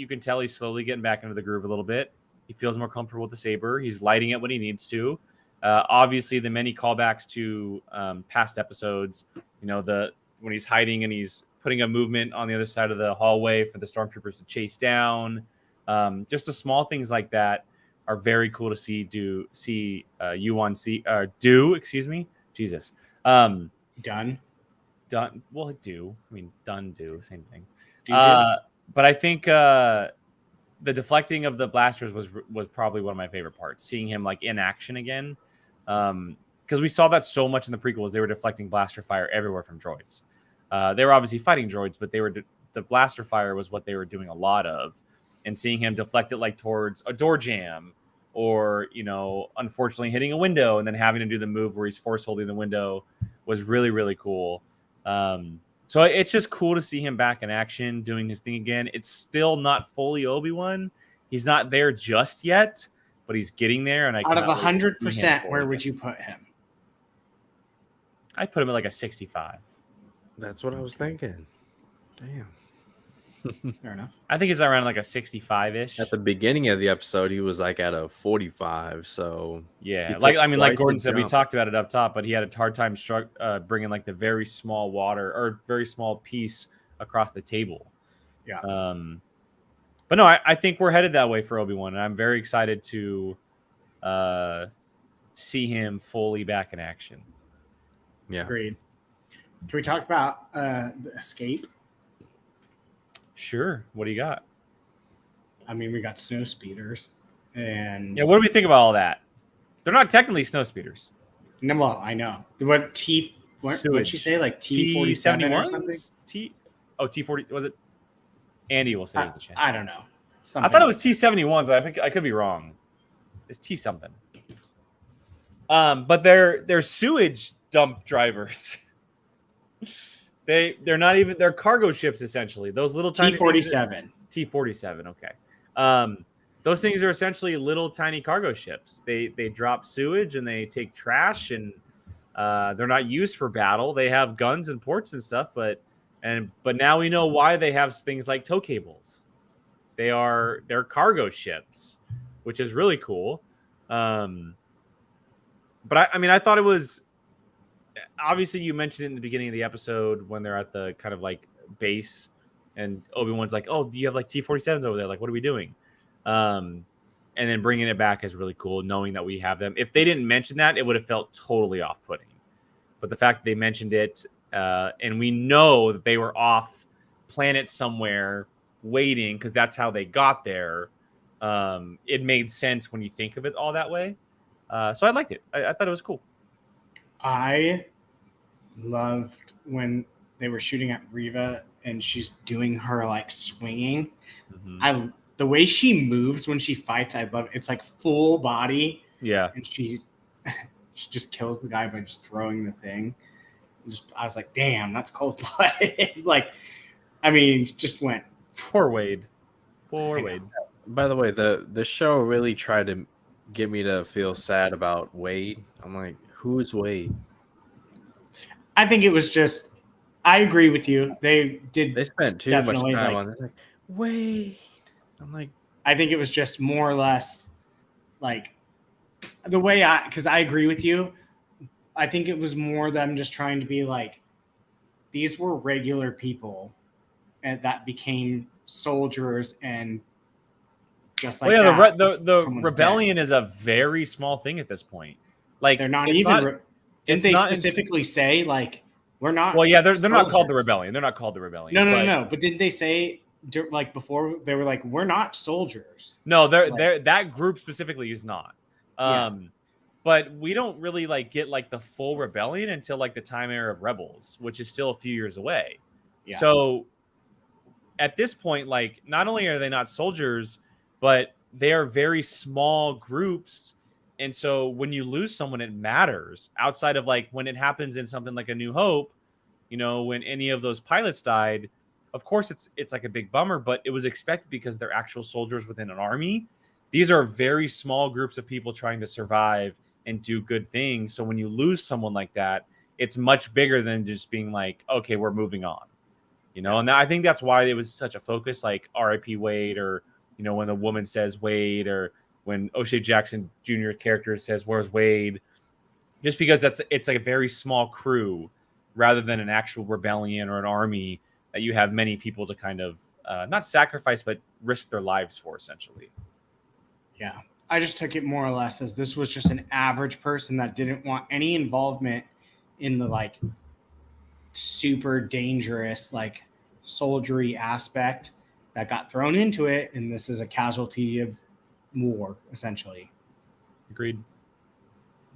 can tell he's slowly getting back into the groove a little bit. He feels more comfortable with the saber. He's lighting it when he needs to. Obviously, the many callbacks to past episodes, when he's hiding and he's putting a movement on the other side of the hallway for the stormtroopers to chase down. Just the small things like that are very cool to see. Do. Excuse me, Jesus. Done. Well, do. I mean, done. Do. Same thing. But I think the deflecting of the blasters was probably one of my favorite parts. Seeing him like in action again, because we saw that so much in the prequels. They were deflecting blaster fire everywhere from droids. They were obviously fighting droids, but the blaster fire was what they were doing a lot of. And seeing him deflect it like towards a door jam, or unfortunately hitting a window and then having to do the move where he's force holding the window was really, really cool. So it's just cool to see him back in action, doing his thing again. It's still not fully Obi-Wan. He's not there just yet, but he's getting there. And
out of 100%, where would you put him?
I'd put him at like a 65.
That's what I was thinking. Damn.
Fair enough.
I think he's around like a 65-ish.
At the beginning of the episode, he was like at a 45. So
yeah,
he
like
took
I mean, like
quite
Gordon
the
said, we
jump.
talked about it up top, but he had a hard time bringing like the very small water or very small piece across the table.
Yeah.
But no, I think we're headed that way for Obi-Wan, and I'm very excited to see him fully back in action.
Yeah.
Agreed. Can we talk about the escape?
Sure. What do you got?
I mean, we got snow speeders, and
Yeah, what do we think about all that? They're not technically snow speeders.
No, well, I know what what'd she say? Like T-47 or something?
T-40 was it? Andy will say it in the chat.
I don't know.
I thought it was T-71s. I could be wrong. It's T something. But they're sewage dump drivers. They're not even, they're cargo ships essentially. Those little tiny
T-47.
T-47. Okay. Those things are essentially little tiny cargo ships. They drop sewage and they take trash, and they're not used for battle. They have guns and ports and stuff, but now we know why they have things like tow cables. They're cargo ships, which is really cool. But I mean, I thought it was, obviously you mentioned it in the beginning of the episode when they're at the kind of like base, and Obi-Wan's like, "Oh, do you have like T-47s over there? Like, what are we doing?" And then bringing it back is really cool, knowing that we have them. If they didn't mention that, it would have felt totally off-putting. But the fact that they mentioned it, and we know that they were off planet somewhere waiting, because that's how they got there. It made sense when you think of it all that way. So I liked it. I thought it was cool.
I loved when they were shooting at Reva and she's doing her like swinging.
Mm-hmm.
The way she moves when she fights, I love it. It's like full body.
Yeah.
And she just kills the guy by just throwing the thing. I was like, damn, that's cold blooded. Like, I mean, just went.
Poor Wade. Poor Wade.
By the way, the show really tried to get me to feel sad about Wade. I'm like, who is Wade?
I think it was just, I agree with you. They
spent too much time on it. Like, Wade. I'm like,
I think it was just more or less like the way because I agree with you. I think it was more them just trying to be like, these were regular people and that became soldiers, and just like
the rebellion is a very small thing at this point. Like,
they're not even. Didn't they specifically say like, we're not?
Well, yeah, they're not called the rebellion. They're not called the rebellion.
No. But didn't they say like before they were like, we're not soldiers?
No, they're that group specifically is not. But we don't really like get like the full rebellion until like the time era of Rebels, which is still a few years away. Yeah. So at this point, like, not only are they not soldiers, but they are very small groups. And so when you lose someone, it matters. Outside of like when it happens in something like A New Hope, you know, when any of those pilots died, of course it's like a big bummer, but it was expected because they're actual soldiers within an army. These are very small groups of people trying to survive and do good things. So when you lose someone like that, it's much bigger than just being like, okay, we're moving on, you know? And I think that's why it was such a focus, like R.I.P. Wade, or, you know, when the woman says Wade, or when O'Shea Jackson Jr. character says, where's Wade? Just because it's like a very small crew rather than an actual rebellion or an army that you have many people to kind of not sacrifice, but risk their lives for, essentially.
Yeah. I just took it more or less as this was just an average person that didn't want any involvement in the like super dangerous, like soldiery aspect that got thrown into it. And this is a casualty of war, essentially.
Agreed.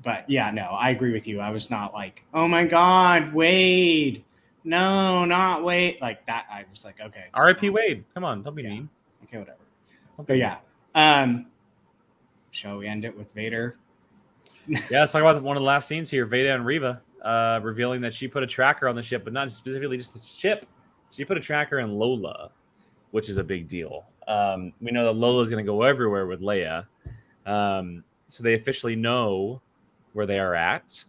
But yeah, no, I agree with you. I was not like, oh my God, Wade. No, not Wade. Like that. I was like, okay.
R.I.P. Wade. Come on. Don't be mean.
Okay, whatever. But yeah. Shall we end it with Vader?
Yeah, let's talk about one of the last scenes here. Vader and Reva revealing that she put a tracker on the ship, but not specifically just the ship. She put a tracker in Lola, which is a big deal. We know that Lola's going to go everywhere with Leia. So they officially know where they are at.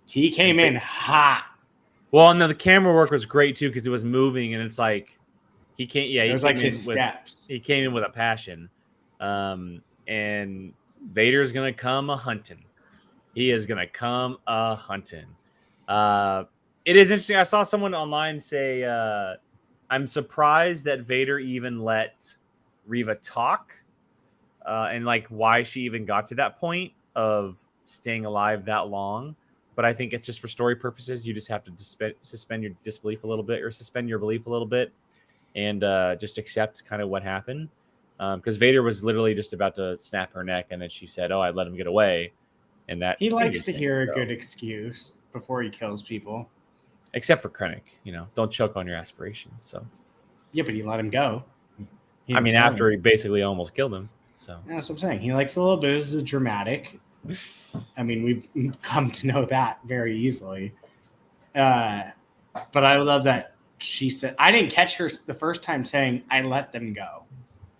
He came in hot.
Well, and the camera work was great, too, because it was moving, and it's like, he came. Yeah,
it was like his steps.
He came in with a passion, and Vader's gonna come a hunting. He is gonna come a hunting. It is interesting. I saw someone online say, "I'm surprised that Vader even let Reva talk, and like why she even got to that point of staying alive that long." But I think it's just for story purposes. You just have to suspend your disbelief a little bit, or suspend your belief a little bit, and just accept kind of what happened. Because Vader was literally just about to snap her neck, and then she said, "Oh, I let him get away," and that
he likes to hear a good excuse before he kills people.
Except for Krennic, don't choke on your aspirations. So
yeah, but he let him go.
I mean, after he basically almost killed him. So
yeah, that's what I'm saying. He likes a little bit of dramatic. I mean, we've come to know that very easily. But I love that she said, I didn't catch her the first time saying, "I let them go."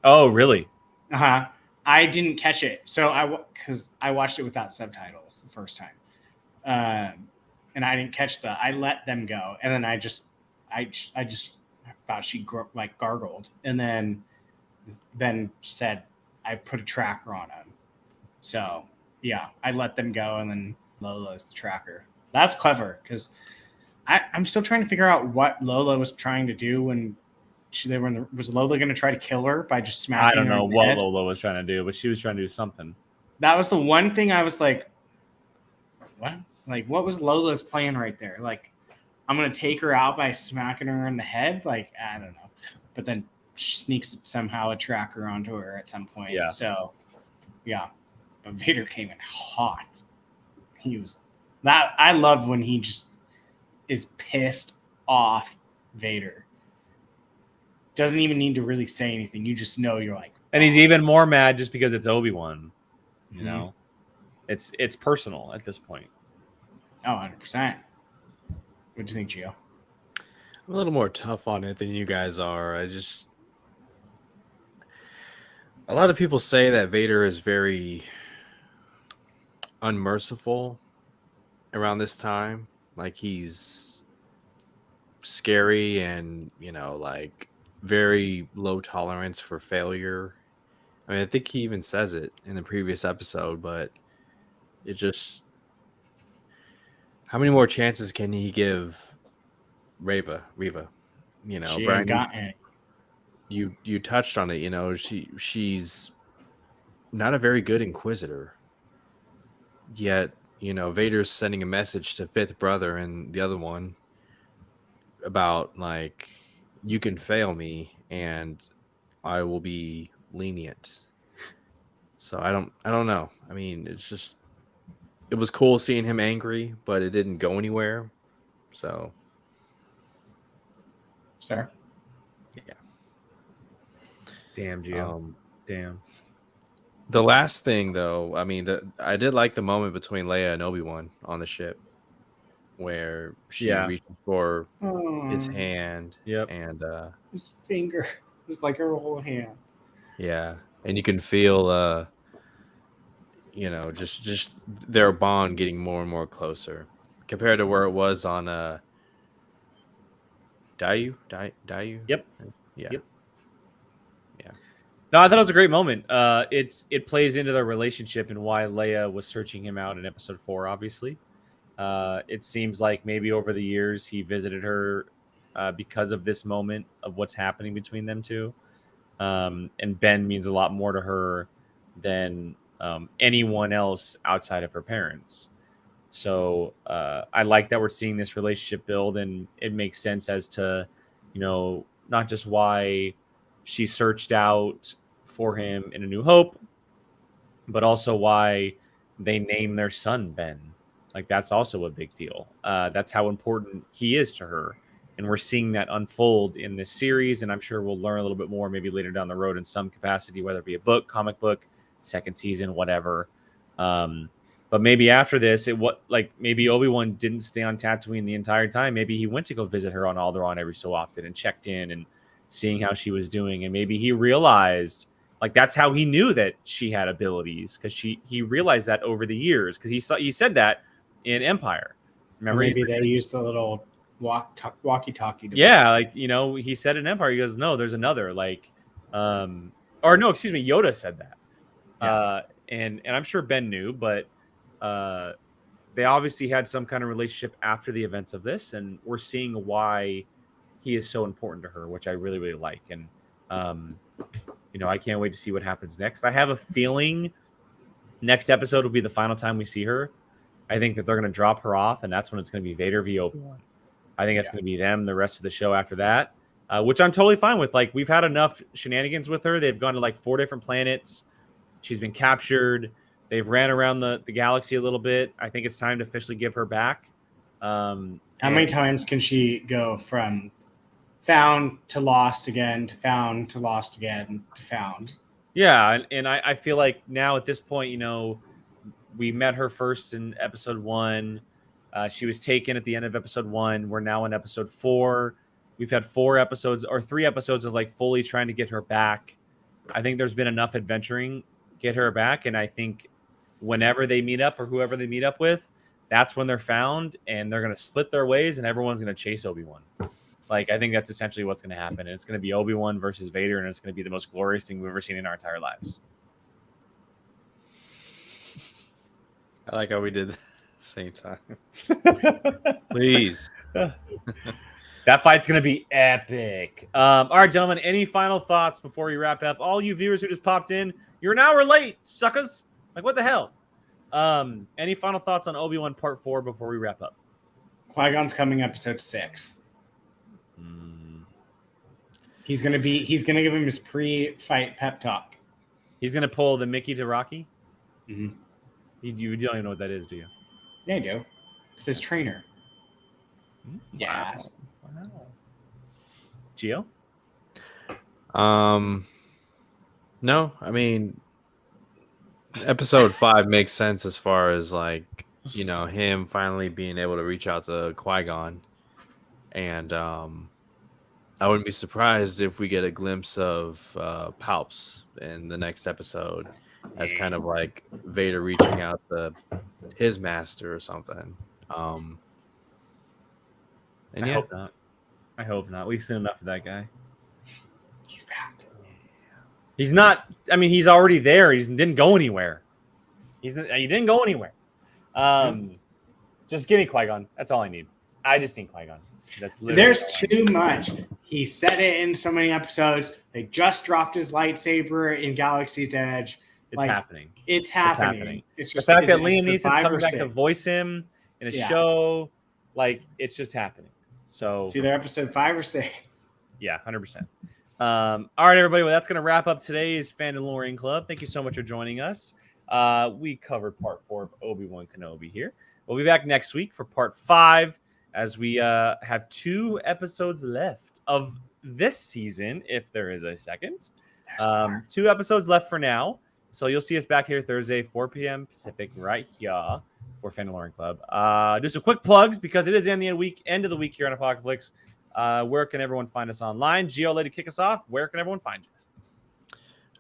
Oh, really?
I didn't catch it. So because I watched it without subtitles the first time. And I didn't catch I let them go. And then I just thought she gargled, and then said, "I put a tracker on him." So yeah, I let them go, and then Lola is the tracker. That's clever, because I'm still trying to figure out what Lola was trying to do when was Lola going to try to kill her by just smacking her?
I don't know what Lola was trying to do, but she was trying to do something.
That was the one thing I was like, what? Like, what was Lola's plan right there? Like, I'm going to take her out by smacking her in the head? Like, I don't know. But then sneaks somehow a tracker onto her at some point.
Yeah.
So, yeah. But Vader came in hot. He was that. I love when he just is pissed off Vader. Doesn't even need to really say anything. You just know you're like.
And he's even more mad just because it's Obi-Wan. You know, it's personal at this point.
Oh, 100%. What do you think, Gio?
I'm a little more tough on it than you guys are. A lot of people say that Vader is very unmerciful around this time. Like, he's scary and, like very low tolerance for failure. I mean, I think he even says it in the previous episode, but it just... How many more chances can he give Reva? She Brian,
got it.
You touched on it. She's not a very good Inquisitor. Yet, Vader's sending a message to Fifth Brother and the other one about, like, you can fail me and I will be lenient. So I don't know. I mean, it was cool seeing him angry, but it didn't go anywhere. So
fair.
Yeah.
Damn, Gio. Damn.
The last thing, though, I mean, I did like the moment between Leia and Obi-Wan on the ship, where she reached for his hand.
Yep.
And
his finger was like her whole hand.
Yeah, and you can feel, just their bond getting more and more closer compared to where it was on Dayu.
Yep.
Yeah.
Yep. Yeah. No, I thought it was a great moment. It plays into their relationship and why Leia was searching him out in episode 4, obviously. It seems like maybe over the years he visited her because of this moment of what's happening between them two. And Ben means a lot more to her than anyone else outside of her parents. So I like that we're seeing this relationship build, and it makes sense as to, not just why she searched out for him in A New Hope, but also why they named their son Ben. Like, that's also a big deal. That's how important he is to her. And we're seeing that unfold in this series, and I'm sure we'll learn a little bit more maybe later down the road in some capacity, whether it be a book, comic book, second season, whatever. But maybe after this, maybe Obi-Wan didn't stay on Tatooine the entire time. Maybe he went to go visit her on Alderaan every so often and checked in and seeing how she was doing. And maybe he realized, like, that's how he knew that she had abilities, because he realized that over the years, because he said that in Empire. Remember,
maybe they used the little walkie-talkie device.
Yeah, like, he said in Empire, he goes, no, there's another, like, or no, excuse me, Yoda said that.
Yeah.
And I'm sure Ben knew, but they obviously had some kind of relationship after the events of this, and we're seeing why he is so important to her, which I really, really like. And I can't wait to see what happens next. I have a feeling next episode will be the final time we see her. I think that they're going to drop her off, and that's when it's going to be Vader v. Obi-Wan. I think that's going to be them the rest of the show after that, which I'm totally fine with. Like, we've had enough shenanigans with her. They've gone to like 4 different planets. She's been captured. They've ran around the galaxy a little bit. I think it's time to officially give her back.
How many times can she go from found to lost again, to found to lost again, to found?
Yeah, and I feel like now at this point, we met her first in episode 1. She was taken at the end of episode 1. We're now in episode 4. We've had 4 episodes or 3 episodes of like fully trying to get her back. I think there's been enough adventuring, get her back. And I think whenever they meet up or whoever they meet up with, that's when they're found, and they're going to split their ways and everyone's going to chase Obi-Wan. Like, I think that's essentially what's going to happen. And it's going to be Obi-Wan versus Vader, and it's going to be the most glorious thing we've ever seen in our entire lives.
I like how we did the same time. Please.
That fight's going to be epic. All right, gentlemen, any final thoughts before we wrap up? All you viewers who just popped in, you're an hour late, suckers. Like, what the hell? Any final thoughts on Obi-Wan Part 4 before we wrap up?
Qui-Gon's coming episode 6. He's gonna give him his pre-fight pep talk.
He's gonna pull the Mickey to Rocky.
Mm-hmm.
You don't even know what that is, do you?
Yeah, I do. It's his trainer.
Yes. Wow. Gio?
No, I mean, episode 5 makes sense as far as like, him finally being able to reach out to Qui-Gon, and I wouldn't be surprised if we get a glimpse of Palps in the next episode as kind of like Vader reaching out to his master or something. And
I hope not. I hope not. We've seen enough of that guy.
He's back.
He's not. I mean, he's already there. He didn't go anywhere. He didn't go anywhere. Just give me Qui-Gon. That's all I need. I just need Qui-Gon.
There's too much. He said it in so many episodes. They just dropped his lightsaber in Galaxy's Edge.
It's happening.
It's happening. It's
just the fact that Liam Neeson's coming back to voice him in a show. Like, it's just happening. So
it's either episode 5 or 6.
Yeah, 100%. All right, everybody. Well, that's going to wrap up today's Fandalorian Club. Thank you so much for joining us. We covered part 4 of Obi-Wan Kenobi here. We'll be back next week for part 5 as we have 2 episodes left of this season, if there is a second. 2 episodes left for now. So you'll see us back here Thursday, 4 p.m. Pacific, right here for Fandalorian Club. Do some quick plugs because it is end of the week here on Apocalypse. Where can everyone find us online? Gio, lady, kick us off. Where can everyone find you?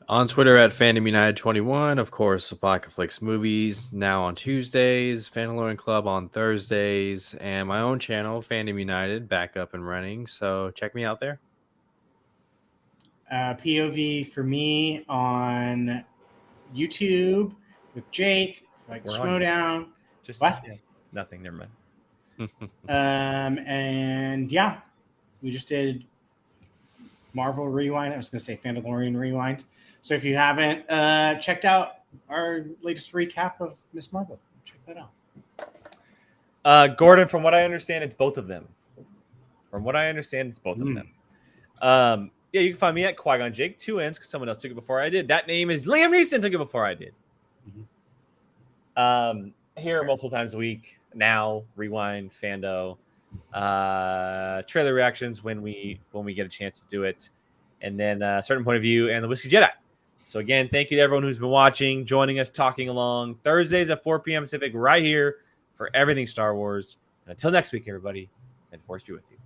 On Twitter at FandomUnited21, of course, Apocalypse Movies now on Tuesdays, Fandalorian Club on Thursdays, and my own channel, Fandom United, back up and running. So check me out there.
POV for me on YouTube with Jake, like Schmodown.
Just
what?
Yeah, nothing. Never mind.
And yeah, we just did Marvel Rewind. I was going to say Fandalorian Rewind. So if you haven't checked out our latest recap of Miss Marvel, check that
out. Gordon, from what I understand, it's both of them. Of them. Yeah, you can find me at Qui-Gon Jake, 2 N's, because someone else took it before I did. That name is Liam Neeson, took it before I did. Here multiple times a week. Now, Rewind, Fando, trailer reactions when we get a chance to do it, and then a certain point of view and the Whiskey Jedi. So again, thank you to everyone who's been watching, joining us, talking along. Thursdays at 4 p.m. Pacific, right here for everything Star Wars. And until next week, everybody, and Force be with you.